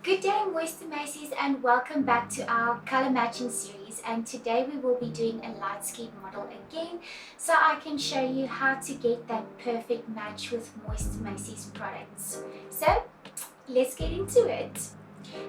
Good day, Mooiste Meisie, and welcome back to our color matching series. And today we will be doing a light skin model again, so I can show you how to get that perfect match with Mooiste Meisie's products. So let's get into it.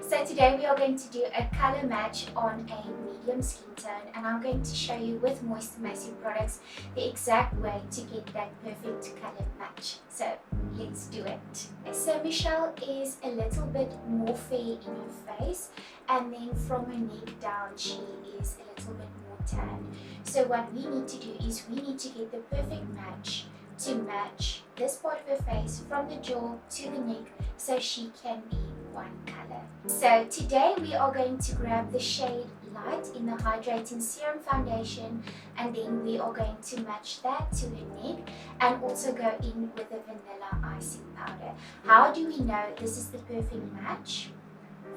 So today we are going to do a color match on a medium skin tone, and I'm going to show you with Mooiste Meisie products the exact way to get that perfect color match. So let's do it. So Michelle is a little bit more fair in her face, and then from her neck down she is a little bit more tan. So what we need to do is we need to get the perfect match to match this part of her face from the jaw to the neck so she can be one color. So today we are going to grab the shade Light in the Hydrating Serum Foundation, and then we are going to match that to her neck and also go in with the vanilla icing powder. How do we know this is the perfect match?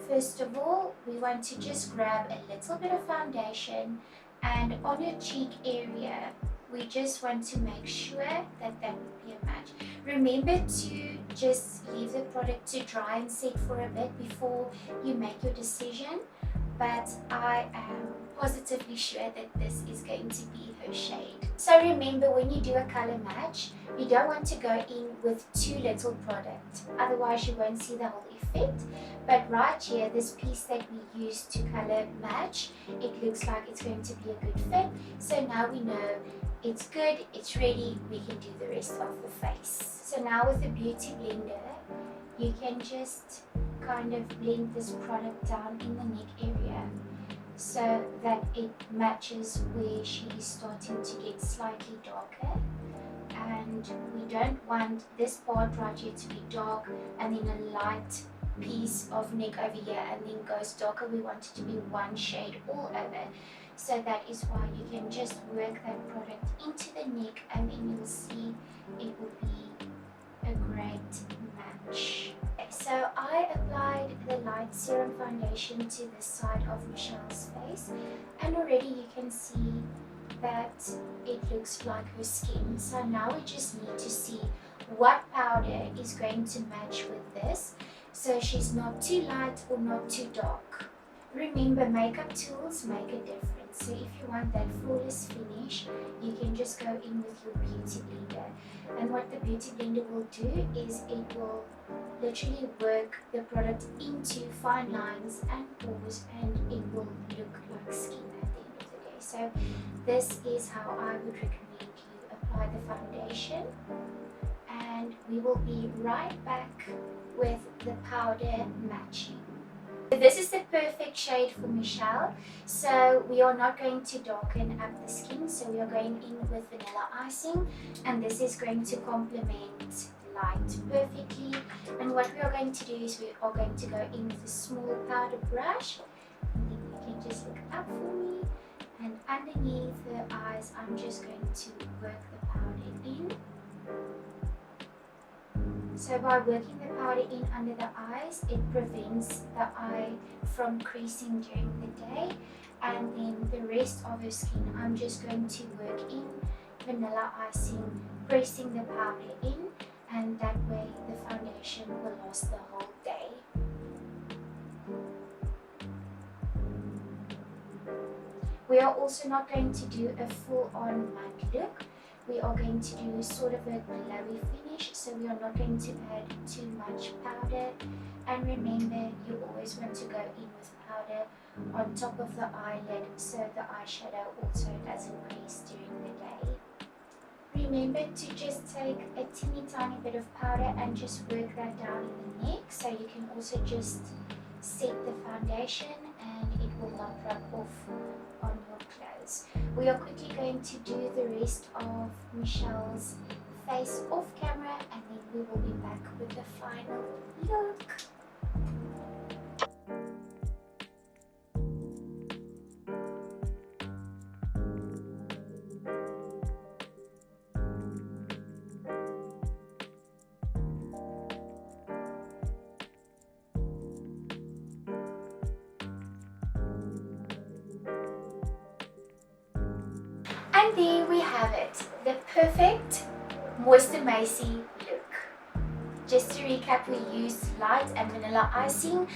First of all, we want to just grab a little bit of foundation, and on her cheek area we just want to make sure that that would be a match. Remember to just leave the product to dry and set for a bit before you make your decision, but I am positively sure that this is going to be her shade. So remember, when you do a color match, you don't want to go in with too little product, otherwise you won't see the whole effect. But right here, this piece that we use to color match, it looks like it's going to be a good fit. So now we know it's good, it's ready, we can do the rest of the face. So now with the beauty blender, you can just kind of blend this product down in the neck area so that it matches where she is starting to get slightly darker. And we don't want this part right here to be dark and then a light piece of neck over here and then goes darker. We want it to be one shade all over. So that is why you can just work that product into the neck, and then you'll see it will be a great match. So I applied the light serum foundation to the side of Michelle's face, and already you can see that it looks like her skin. So now we just need to see what powder is going to match with this, so she's not too light or not too dark. Remember, makeup tools make a difference. So if you want that flawless finish, you can just go in with your beauty blender. And what the beauty blender will do is it will literally work the product into fine lines and pores, and it will look like skin at the end of the day. So this is how I would recommend you apply the foundation. And we will be right back with the powder matching. This is the perfect shade for Michelle, so we are not going to darken up the skin, so we are going in with vanilla icing, and this is going to complement light perfectly. And what we are going to do is we are going to go in with a small powder brush, and then you can just look up for me, and underneath the eyes I'm just going to work the powder in. So by working the powder in under the eyes, it prevents the eye from creasing during the day. And then the rest of her skin, I'm just going to work in vanilla icing, pressing the powder in, and that way the foundation will last the whole day. We are also not going to do a full-on matte look. We are going to do sort of a glowy finish, so we are not going to add too much powder. And remember, you always want to go in with powder on top of the eyelid so the eyeshadow also doesn't crease during the day. Remember to just take a teeny tiny bit of powder and just work that down in the neck, so you can also just set the foundation and it will not rub off on your clothes. We are quickly going to do the rest of Michelle's face off camera, and then we will be back with the final look. And there we have it, the perfect Mooiste Meisie look. Just to recap, we used light and vanilla icing,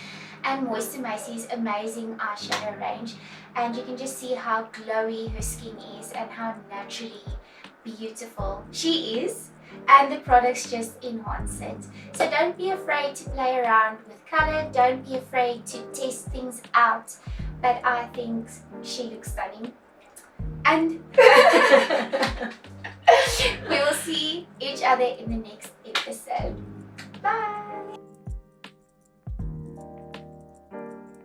and Mooiste Meisie's amazing eyeshadow range, and you can just see how glowy her skin is and how naturally beautiful she is, and the products just enhance it. So don't be afraid to play around with color, don't be afraid to test things out, but I think she looks stunning. And we will see each other in the next episode. Bye!